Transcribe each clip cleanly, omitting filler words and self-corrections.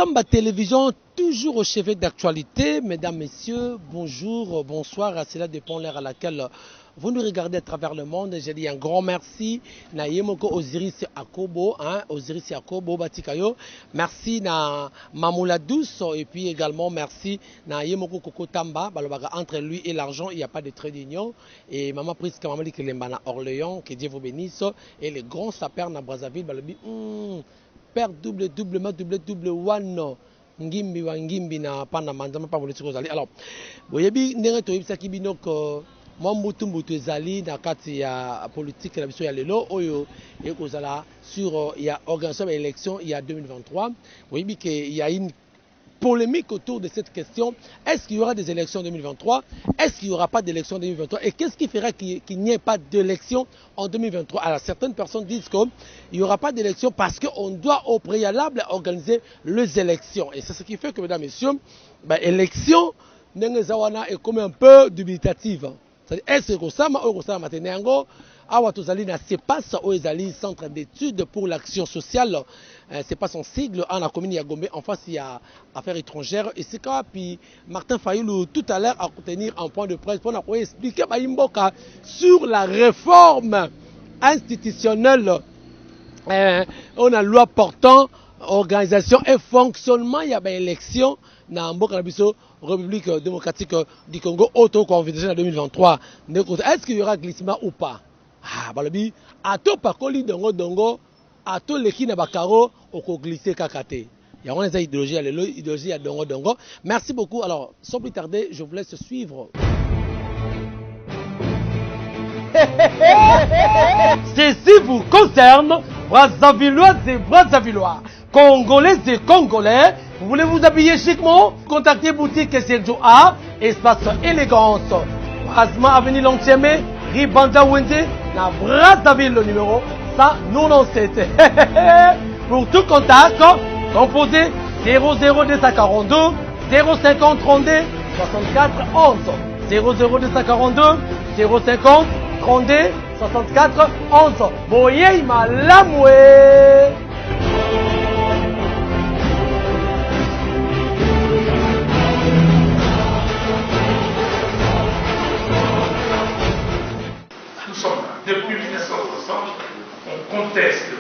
Tamba Télévision, toujours au chevet d'actualité. Mesdames, Messieurs, bonjour, bonsoir. À cela dépend l'heure à laquelle vous nous regardez à travers le monde. J'ai dit un grand merci. Na Yemoko Osiris Akobo, Osiris Akobo Batikayo. Merci na Mamoula Douce et puis également merci na Yemoko Koko Tamba. Entre lui et l'argent, il n'y a pas de trait d'union. Et Maman Priska Mamali Kelembana Orléans, que Dieu vous bénisse. Et les grands sapeurs na Brazzaville, père double one ngimbi wa ngimbi na pana manzama pa boleti kozali. Alors boyebi ndenge toyebisaki bino ko mwa mbutu ezali na kati ya politique na biso ya lelo oyo ekozala sur ya organisation ya élection ya 2023. Boyebi que il y a une polémique autour de cette question. Est-ce qu'il y aura des élections en 2023? Est-ce qu'il n'y aura pas d'élections en 2023? Et qu'est-ce qui fera qu'il n'y ait pas d'élections en 2023? Alors certaines personnes disent qu'il n'y aura pas d'élections parce qu'on doit au préalable organiser les élections. Et c'est ce qui fait que, mesdames et messieurs, l'élection est comme un peu dubitative. C'est-à-dire, est-ce que ça m'a Awa tozali na CEPAS Oezali Centre d'études pour l'action sociale, c'est pas son sigle en la commune ya Gombe en face il y a affaires étrangères et c'est quoi puis Martin Fayoulou tout à l'heure a tenir un point de presse pour expliquer Imboka sur la réforme institutionnelle on a loi portant organisation et fonctionnement il y a une élection dans Mboka Biso République démocratique du Congo auto-convention en 2023. Est-ce qu'il y aura glissement ou pas? Balobi ato pakoli dongo ato leki na bakaro oko glisser kakate. Il y a une idéologie à l'élo, idéologie à dongo. Merci beaucoup. Alors, sans plus tarder, je vous laisse suivre. Ceci vous concerne, Brazzavillois et Brazzavillois, Congolais et Congolais. Vous voulez vous habiller chiquement? Contactez boutique Sergio A, espace élégance. Brasma Avenue Longtiemé, Ribanda Wende, na Brazzaville, le numéro 197. Pour tout contact, composez 00242 050 32 64 11. 00242 050 32 64 11. Boye malamwe. Depuis 1960, on conteste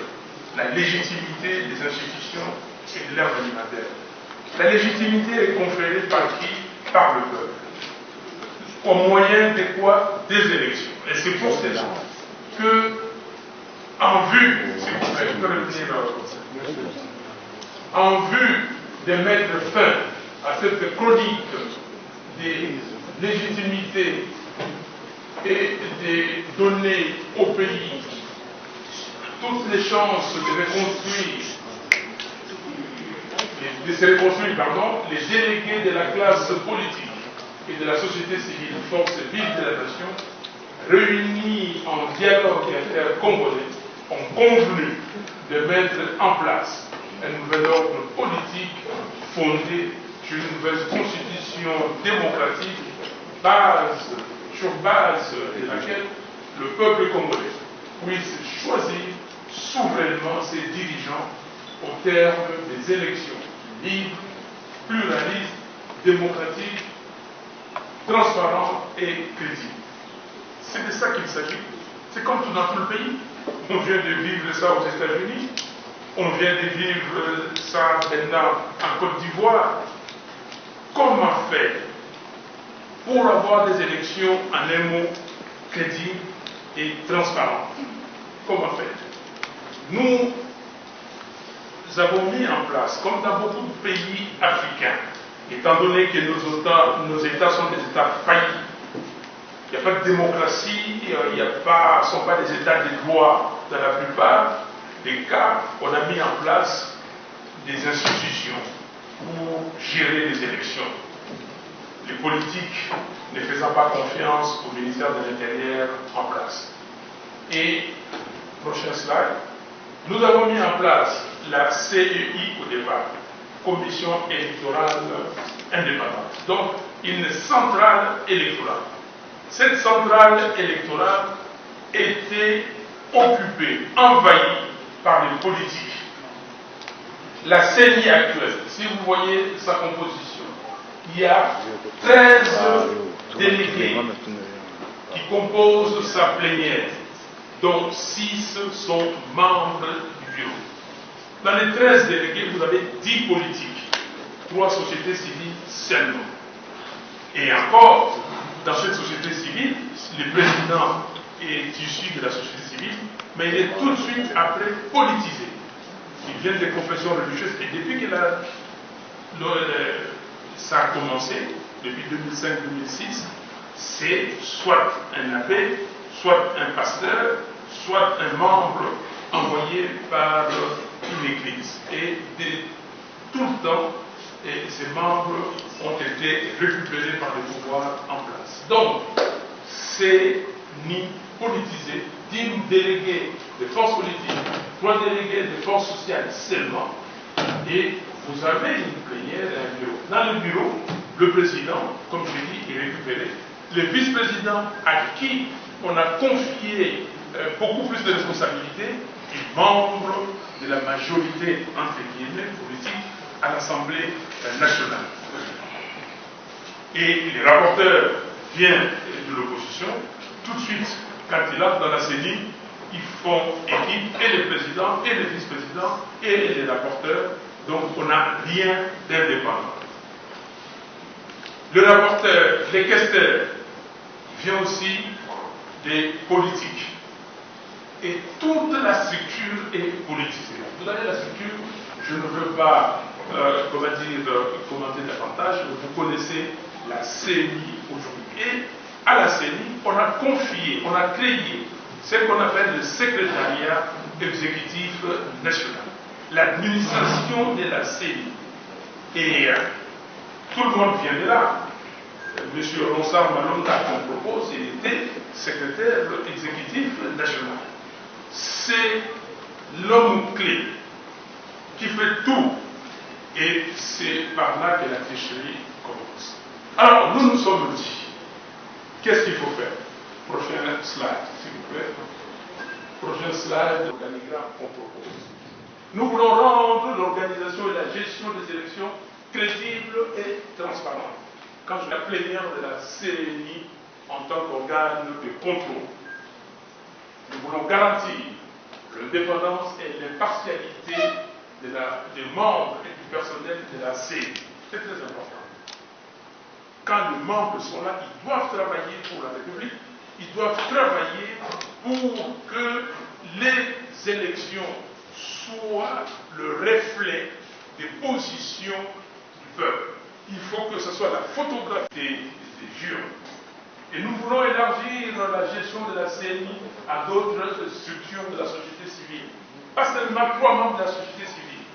la légitimité des institutions et de leurs animateurs. La légitimité est conférée par qui? Par le peuple. Au moyen de quoi? Des élections. Et c'est pour cela que, en vue, s'il vous plaît, je peux retenir en vue de mettre fin à cette chronique des légitimités et de donner au pays toutes les chances de se reconstruire, les délégués de la classe politique et de la société civile, force vive de la nation, réunis en dialogue intercongolais, ont convenu de mettre en place un nouvel ordre politique fondé sur une nouvelle constitution démocratique sur base de laquelle le peuple congolais puisse choisir souverainement ses dirigeants au terme des élections libres, pluralistes, démocratiques, transparentes et crédibles. C'est de ça qu'il s'agit. C'est comme tout dans tout le pays. On vient de vivre ça aux États-Unis, on vient de vivre ça maintenant en Côte d'Ivoire. Comment faire pour avoir des élections en un mot crédibles et transparentes? Comment faire? Nous avons mis en place, comme dans beaucoup de pays africains, étant donné que nos États sont des États faillis, il n'y a pas de démocratie, il ne sont pas des États de droit dans la plupart des cas, on a mis en place des institutions pour gérer les élections. Les politiques ne faisant pas confiance au ministère de l'Intérieur en place. Et, prochain slide, nous avons mis en place la CEI au départ, Commission électorale indépendante. Donc, une centrale électorale. Cette centrale électorale était occupée, envahie par les politiques La CENI actuelle, si vous voyez sa composition, il y a 13 délégués qui composent sa plénière, dont 6 sont membres du bureau. Dans les 13 délégués, vous avez 10 politiques, 3 sociétés civiles seulement. Et encore, dans cette société civile, le président est issu de la société civile, mais il est tout de suite après politisé. Il vient des confessions religieuses et depuis que ça a commencé, depuis 2005-2006, c'est soit un abbé, soit un pasteur, soit un membre envoyé par une église. Et tout le temps, ces membres ont été récupérés par le pouvoir en place. Donc, c'est ni politisé, 10 délégués de forces politiques, 3 délégués de forces sociales seulement, et vous avez une plénière et un bureau. Dans le bureau, le président, comme je l'ai dit, est récupéré. Le vice-président à qui on a confié beaucoup plus de responsabilités est membre de la majorité, entre guillemets, politique à l'Assemblée nationale. Et les rapporteurs viennent de l'opposition. Tout de suite, quand il entre dans la CENI, ils font équipe, et le président, et le vice-président, et les rapporteurs. Donc on n'a rien d'indépendant. Le rapporteur, les questeurs, vient aussi des politiques. Et toute la structure est politisée. Vous avez la structure, je ne veux pas commenter davantage, vous connaissez la CENI aujourd'hui. Et à la CENI, on a confié, on a créé ce qu'on appelle le secrétariat exécutif national, l'administration de la CENI. Et tout le monde vient de là. M. Ronsard Malonga, qu'on propose, il était secrétaire exécutif national. C'est l'homme clé qui fait tout. Et c'est par là que la tricherie commence. Alors, nous nous sommes dit, qu'est-ce qu'il faut faire? Prochain slide, s'il vous plaît. Prochain slide, l'organigramme qu'on propose. Nous voulons rendre l'organisation et la gestion des élections crédibles et transparentes. Quand je la plénière de la CENI en tant qu'organe de contrôle, nous voulons garantir l'indépendance et l'impartialité des membres et du personnel de la CENI. C'est très important. Quand les membres sont là, ils doivent travailler pour la République, ils doivent travailler pour que les élections soient le reflet des positions du peuple. Il faut que ce soit la photographie des jurys. Et nous voulons élargir la gestion de la CENI à d'autres structures de la société civile. Pas seulement 3 membres de la société civile.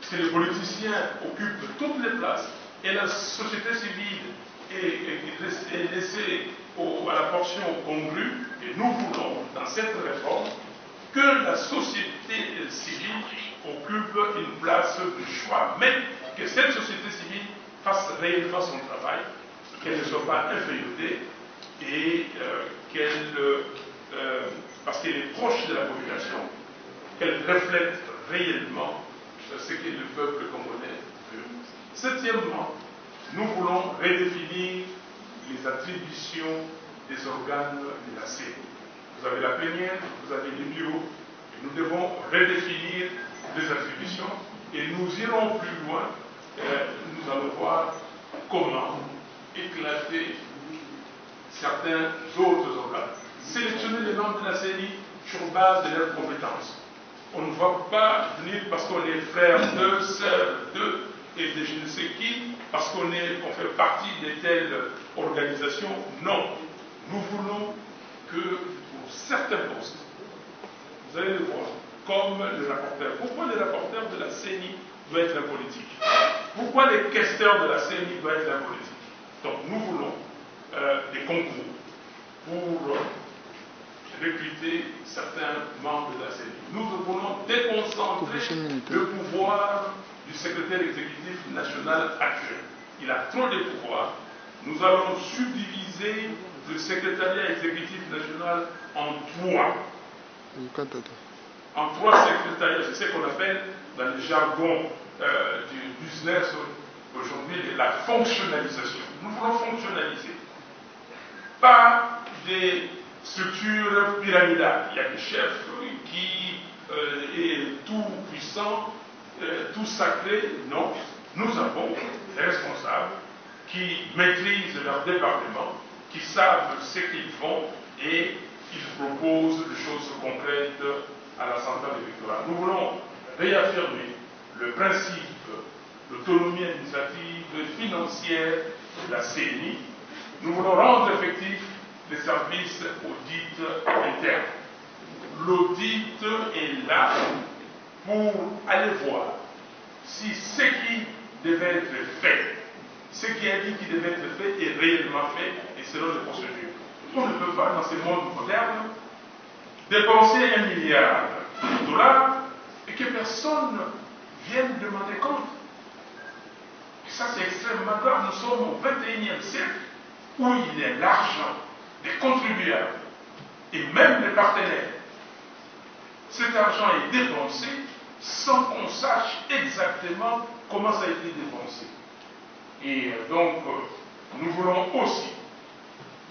Si les politiciens occupent toutes les places et la société civile est laissée à la portion congrue, et nous voulons, dans cette réforme, que la société civile occupe une place de choix, mais que cette société civile fasse réellement son travail, qu'elle ne soit pas inféodée et parce qu'elle est proche de la population, qu'elle reflète réellement ce que le peuple congolais veut. Septièmement, nous voulons redéfinir les attributions des organes de la CENI. Vous avez la plénière, vous avez les bureaux, et nous devons redéfinir les attributions et nous irons plus loin. Nous allons voir comment éclater certains autres organes. Sélectionner les membres de la CENI sur base de leurs compétences. On ne va pas venir parce qu'on est frère d'eux, sœur d'eux et de je ne sais qui, parce qu'on fait partie de telle organisation. Non. Nous voulons que pour certains postes, vous allez le voir, comme le rapporteur. Pourquoi le rapporteur de la CENI doit être un politique? Pourquoi les questeurs de la CENI doivent être un politique? Donc nous voulons des concours pour recruter certains membres de la CENI. Nous voulons déconcentrer le pouvoir du secrétaire exécutif national actuel. Il a trop de pouvoir. Nous allons subdiviser le secrétariat exécutif national en 3. en 3 secrétariats. C'est ce qu'on appelle dans le jargon du business aujourd'hui la fonctionnalisation. Nous voulons fonctionnaliser. Pas des structures pyramidales. Il y a des chefs qui est tout puissant, tout sacré. Non, nous avons des responsables qui maîtrisent leur département, qui savent ce qu'ils font et ils proposent des choses concrètes à la centrale électorale. Nous voulons réaffirmer le principe d'autonomie administrative et financière de la CENI. Nous voulons rendre effectif les services audit internes. L'audit est là pour aller voir si ce qui devait être fait, ce qui a dit qu'il devait être fait est réellement fait et selon les procédures. On ne peut pas, dans ce monde moderne, dépenser $1 milliard et que personne vienne demander compte. Et ça, c'est extrêmement grave. Nous sommes au XXIe siècle où il y a l'argent des contribuables et même des partenaires. Cet argent est dépensé sans qu'on sache exactement comment ça a été dépensé. Et donc, nous voulons aussi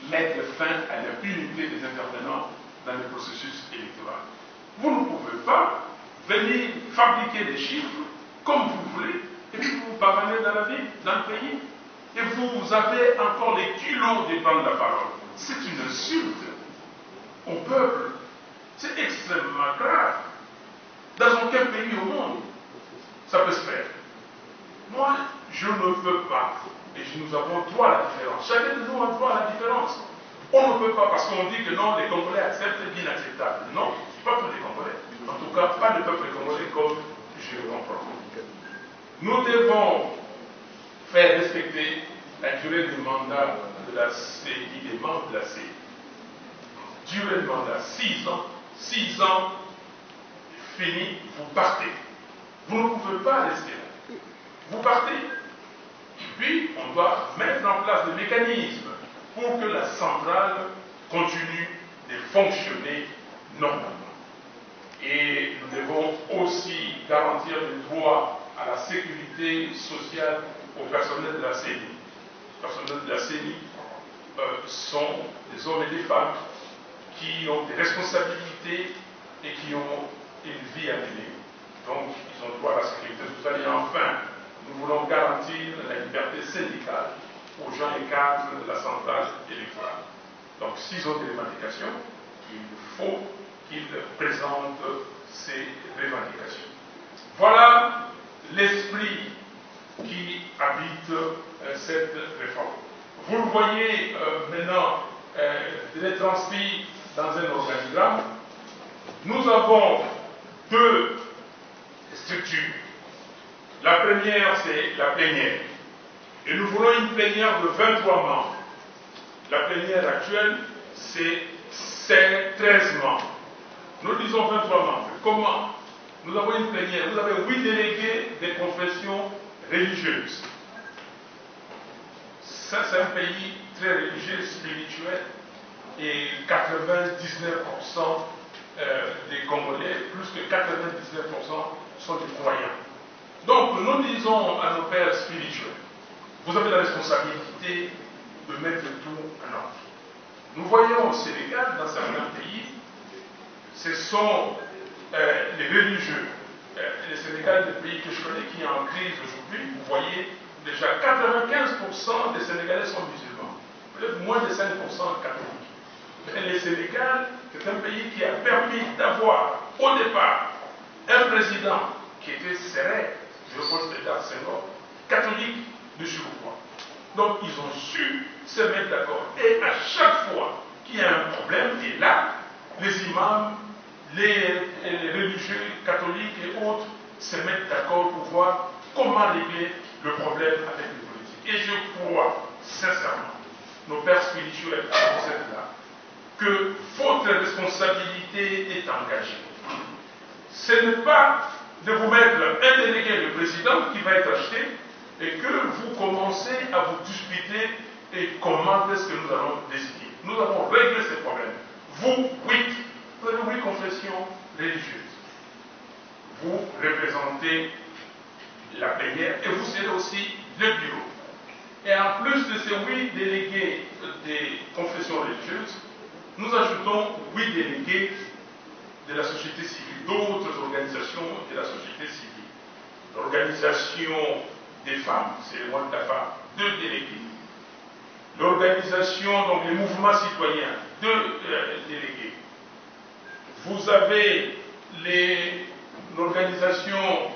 mettre fin à l'impunité des intervenants dans le processus électoral. Vous ne pouvez pas venir fabriquer des chiffres comme vous voulez, et puis vous parvenez dans la vie, dans le pays, et vous avez encore les kilos de prendre la parole. C'est une insulte au peuple. C'est extrêmement grave. Dans aucun pays au monde, ça peut se faire. Moi, je ne peux pas. Et nous avons droit à la différence. Chacun de nous a droit à la différence. On ne peut pas parce qu'on dit que non, les Congolais acceptent l'inacceptable. Non, pas tous les Congolais. En tout cas, pas le peuple congolais comme je le comprends. Nous devons faire respecter la durée du mandat de la CENI, des membres de la CENI. Durée de mandat, 6 ans. 6 ans, fini, vous partez. Vous ne pouvez pas rester là. Vous partez. Et puis, on doit mettre en place des mécanismes pour que la centrale continue de fonctionner normalement. Et nous devons aussi garantir le droit à la sécurité sociale au personnel de la CENI. Les personnels de la CENI sont des hommes et des femmes qui ont des responsabilités et qui ont une vie à mener. Donc, ils ont droit à la sécurité sociale. Et enfin, nous voulons garantir la liberté syndicale aux gens et cadres de la centrale électorale. Donc, s'ils ont des revendications, il faut qu'ils présentent ces revendications. Voilà l'esprit qui habite cette réforme. Vous le voyez maintenant, je l'ai transmis dans un organigramme. Nous avons 2 structures. La première, c'est la plénière. Et nous voulons une plénière de 23 membres. La plénière actuelle, c'est 13 membres. Nous disons 23 membres. Comment? Nous avons une plénière. Vous avez 8 délégués des confessions religieuses. Ça, c'est un pays très religieux, spirituel. Et 99% des Congolais, plus que 99% sont des croyants. Donc, nous disons à nos pères spirituels, vous avez la responsabilité de mettre tout en ordre. Nous voyons au Sénégal, dans certains pays, ce sont les religieux. Le Sénégal est le pays que je connais qui est en crise aujourd'hui. Vous voyez, déjà 95% des Sénégalais sont musulmans. Peut-être moins de 5% catholiques. Mais le Sénégal, c'est un pays qui a permis d'avoir, au départ, un président qui était serré, Léopold Sédar Senghor, catholique de surcroît. Donc, ils ont su se mettre d'accord. Et à chaque fois qu'il y a un problème, et là, les imams, les religieux catholiques et autres se mettent d'accord pour voir comment régler le problème avec les politiques. Et je crois, sincèrement, nos pères spirituels, vous êtes là, que votre responsabilité est engagée. Ce n'est pas de vous mettre un délégué de président qui va être acheté et que vous commencez à vous disputer et comment est-ce que nous allons décider. Nous avons réglé ces problèmes. Vous, oui, vous avez 8 confessions religieuses. vous représentez la plénière et vous serez aussi le bureau. Et en plus de ces 8 délégués des confessions religieuses, nous ajoutons 8 délégués de la société civile, d'autres organisations de la société civile. L'organisation des femmes, c'est le mois de la femme, 2 délégués. L'organisation, donc les mouvements citoyens, 2 délégués. Vous avez l'organisation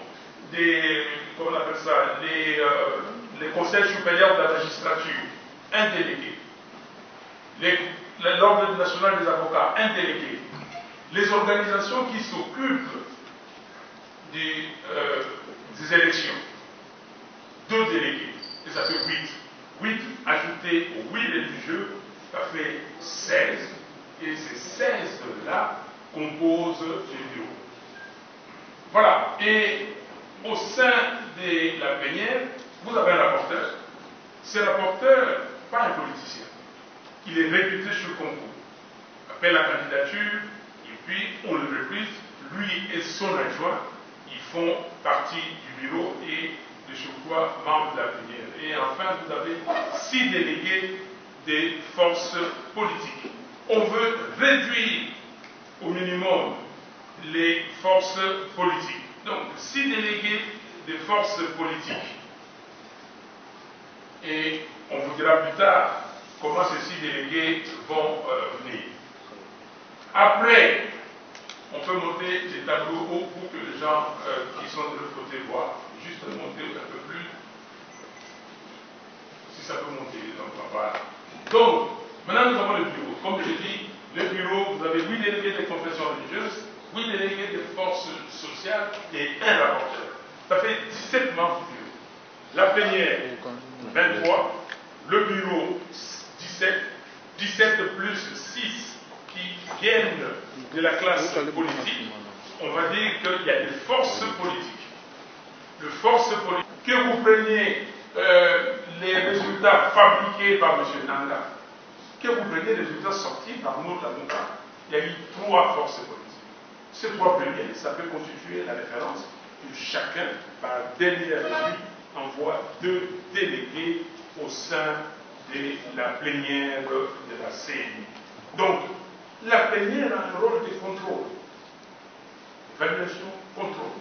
des, comment on appelle ça, les conseils supérieurs de la magistrature, 1 délégué. L'ordre national des avocats, 1 délégué. Les organisations qui s'occupent des élections, 2 délégués, et ça fait 8. 8 ajoutés aux 8 religieux, ça fait 16, et ces 16-là composent le bureau. Voilà, et au sein de la plénière, vous avez un rapporteur. Ce rapporteur, pas un politicien, il est réputé sur le concours. Après la candidature, et puis on le reprise, lui et son adjoint, ils font partie du bureau et de surcroît membres de la plénière. Et enfin, vous avez 6 délégués des forces politiques. On veut réduire au minimum les forces politiques. Donc, 6 délégués des forces politiques. Et on vous dira plus tard comment ces 6 délégués vont venir. Après, on peut monter les tableaux hauts pour que les gens qui sont de l'autre côté voient. Juste monter un peu plus. Si ça peut monter, donc voilà. Donc, maintenant nous avons le bureau. Comme je dis, le bureau, vous avez 8 délégués des confessions religieuses, 8 délégués des forces sociales et 1 rapporteur. Ça fait 17 membres du bureau. La plénière, 23. Le bureau, 17. 17 plus 6 qui viennent de la classe politique. On va dire qu'il y a des forces politiques. Les forces politiques. Que vous preniez les résultats fabriqués par M. Nanga, que vous preniez les résultats sortis par notre avocat, il y a eu 3 forces politiques. Ces 3 premiers, ça peut constituer la référence que chacun, par dernière revue, envoie 2 délégués au sein de la plénière de la CNI. Donc, la plénière a un rôle de contrôle. Évaluation, contrôle.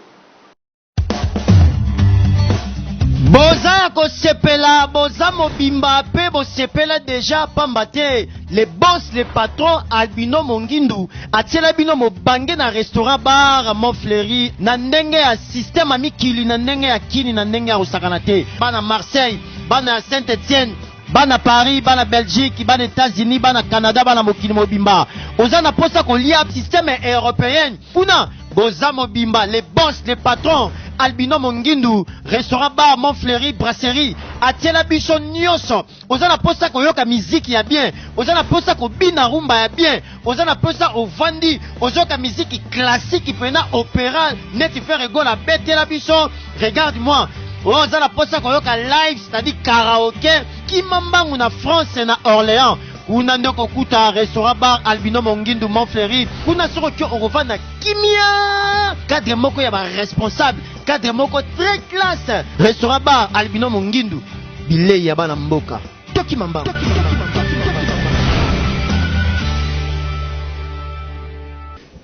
Boza kosepela, boza mobimba pe bosepela déjà pambate. Les boss, les patrons Albino Mongindu atiela bino mobange na restaurant bar Montfleury na ndenge ya système amikili na ndenge ya kini na ndenge ya osakanate. Bana Marseille, bana Saint-Etienne, bana Paris, bana Belgique, bana États-Unis, bana Canada, bana mokili mobimba. Oza na posa ko lia système européen. Puna boza mobimba, les boss, les patrons Albino Mongindu, restaurant bar Montfleury, brasserie, atiela biso nyonso. Oza na posa ko yoka miziki ya bien, oza na posa ko bina rumba ya bien, oza na posa ovandi, ozoka miziki classique pena opéra, neti faire gola betela biso. Regarde-moi, oza na posa ko yoka live, c'est-à-dire karaoké, kimambangu na France na Orléans. Una ndoko kuta restaurant bar Albino Mongindu Montfleury. Kuna soko kyo orovana kimia. Cadre moko ya ba responsable, cadre moko très classe. Restaurant bar Albino Mongindu. Bilei ya bana mboka. Toki mamba.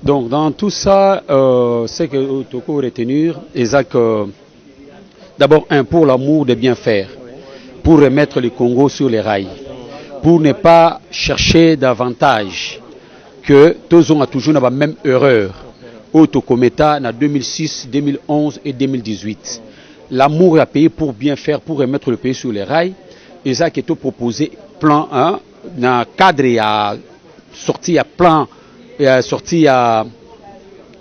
Donc dans tout ça, c'est que Toko retenir, Isaac, d'abord pour l'amour de bien faire, pour remettre le Congo sur les rails, pour ne pas chercher davantage que tous ont toujours la même erreur au Tokometa en 2006, 2011 et 2018. L'amour a payé pour bien faire, pour remettre le pays sur les rails. Et ça qui est proposé plan 1, dans le cadre à sorti à plan, sorti à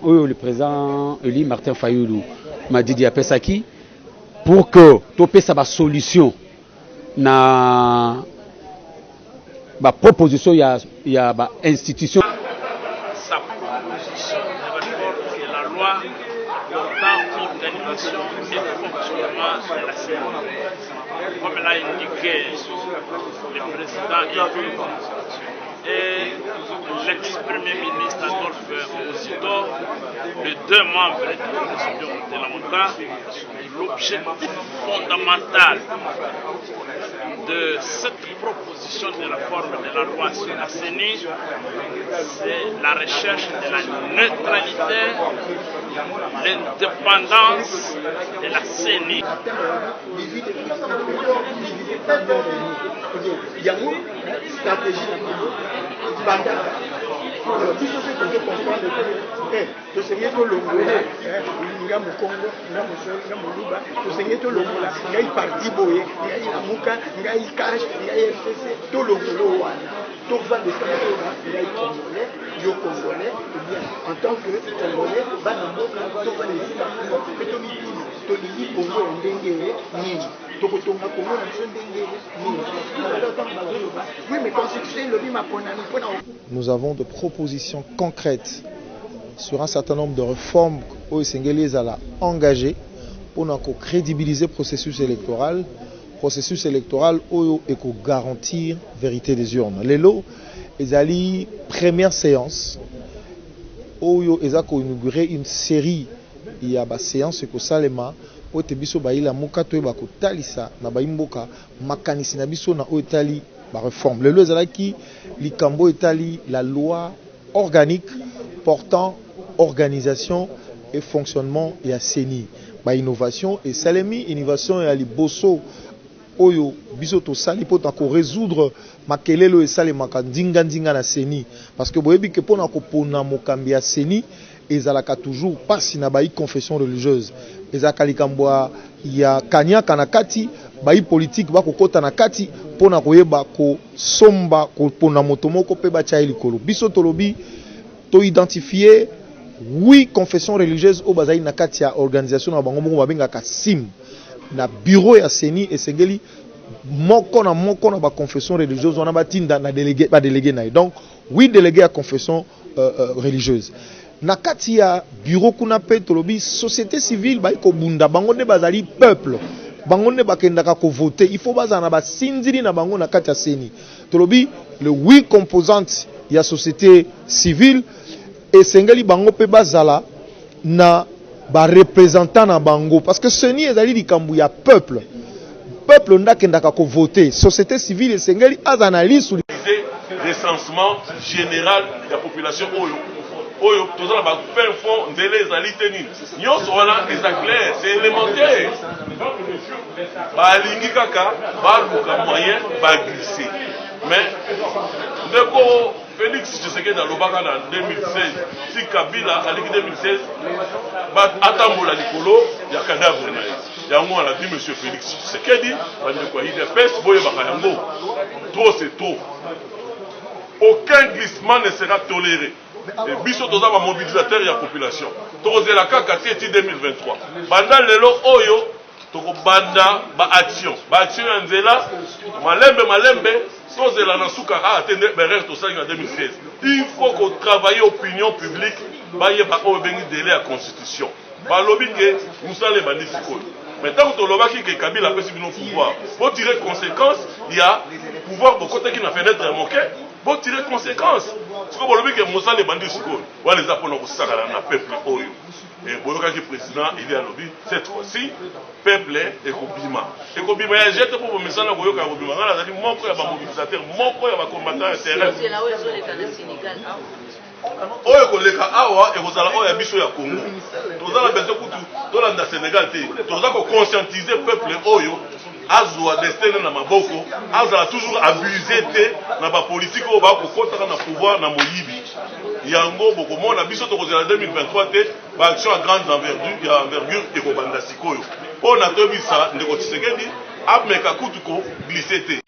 le président Eli Martin Fayoulou m'a dit à Pesaki pour que topé ça va solution na ba proposition il y a ba institution. Sa proposition de la loi portant organisation et fonctionnement de la CNI. Comme l'a indiqué le président élu et l'ex-premier ministre Adolphe Mosito, les deux membres du Présidium de la Monta. L'objectif fondamental de cette proposition de réforme de la loi sur la CENI, c'est la recherche de la neutralité, l'indépendance de la CENI. En tant que Congolais, nous avons de propositions concrètes sur un certain nombre de réformes au Sénégalais à engager pour crédibiliser le processus électoral et pour garantir la vérité des urnes. Les lots, ils allaient première séance où ils ont inauguré une série il y a des séances que Salema où te biso ba ila muka to ba ko talisa na ba imboka makanisi na biso na otali ba réforme. Le lozalaki likambo etali la loi organique portant organisation et fonctionnement et à CENI. Ba innovation et salemi innovation et ali bosso oyo biso to sali pour résoudre makelelo et salemaka ndinga ndinga na CENI parce que boyebi ke pona ko pona mokambi ya CENI ezalaka toujours pasi na bayi confession religieuse ezaka likambo ya kanyaka na kati bayi politique ba kokota na kati pona koyeba ko somba ko pona moto moko pe ba chaili kolo biso tolobi to identifier 8 confessions religieuses au bazali na kati ya organisation na bango moko babengaka SIM na bureau ya CENI esengeli moko na ba confession religieuse wana batinda na délégué na donc 8 délégués à confession religieuse na kati ya bureau kuna pe tolobi société civile ba ko bunda bango ne bazali peuple bango ne bakendaka ko voter il faut bazana ba sinzili na bango na kati ya CENI tolobi le 8 composantes ya société civile esengeli bango pe bazala na ba représentant na bango parce que CENI ezali likambu ya peuple ndakendaka ko voter société civile esengeli azanalisu recensement général de la population oyo tozala ba fin fond ndele ezali teni nyonso wana eza clair c'est élémentaire balingi kaka baluka moyen baglisser mais ndeko Félix Tshisekedi alobaka na 2016 si Kabila aliki 2016 atambola likolo ya cadavre na ye yango on a dit monsieur Félix Tshisekedi bandeko ya UDPS boyebaka yango trop c'est trop aucun glissement ne sera toléré et biso toza ba mobilisateur ya population tokozela kaka ti 2023 banda lelo oyo tokobanda ba action ya nzela malembe tozela na suka atende berere tosali na 2016 il faut qu'on travaille opinion publique bayeba oyo bengi délai ya constitution balobi ke musala ebandi sikoyo mais tant que tolobaki ke Kabila apesi bino pouvoir pour tirer conséquence il y a pouvoir bokotaki na fenêtre ya moke pour tirer conséquence siko bolobi ke musala ebandi sikoyo wana eza mpona kosakana na peuple oyo et boyokaki président il y a lobby cette fois-ci peuple ekobima ya jete pour misala koyoka kobima ngala azali moko ya ba mobilisateur moko ya ba combattant ya terrain oyo koleka awa ekozala oyo ya biso ya Congo tozala besoin kutu tolanda Sénégal te toza ko conscientiser peuple oyo azwa destin na maboko azala toujours abusé te na ba politique oyo ba kokotaka na pouvoir na moyibi yango bokomona biso tokozela 2023 te ba action à grande envergure ekobanda sikoyo pona tobisa ndeko Tshisekedi ameka kutu ko glisser te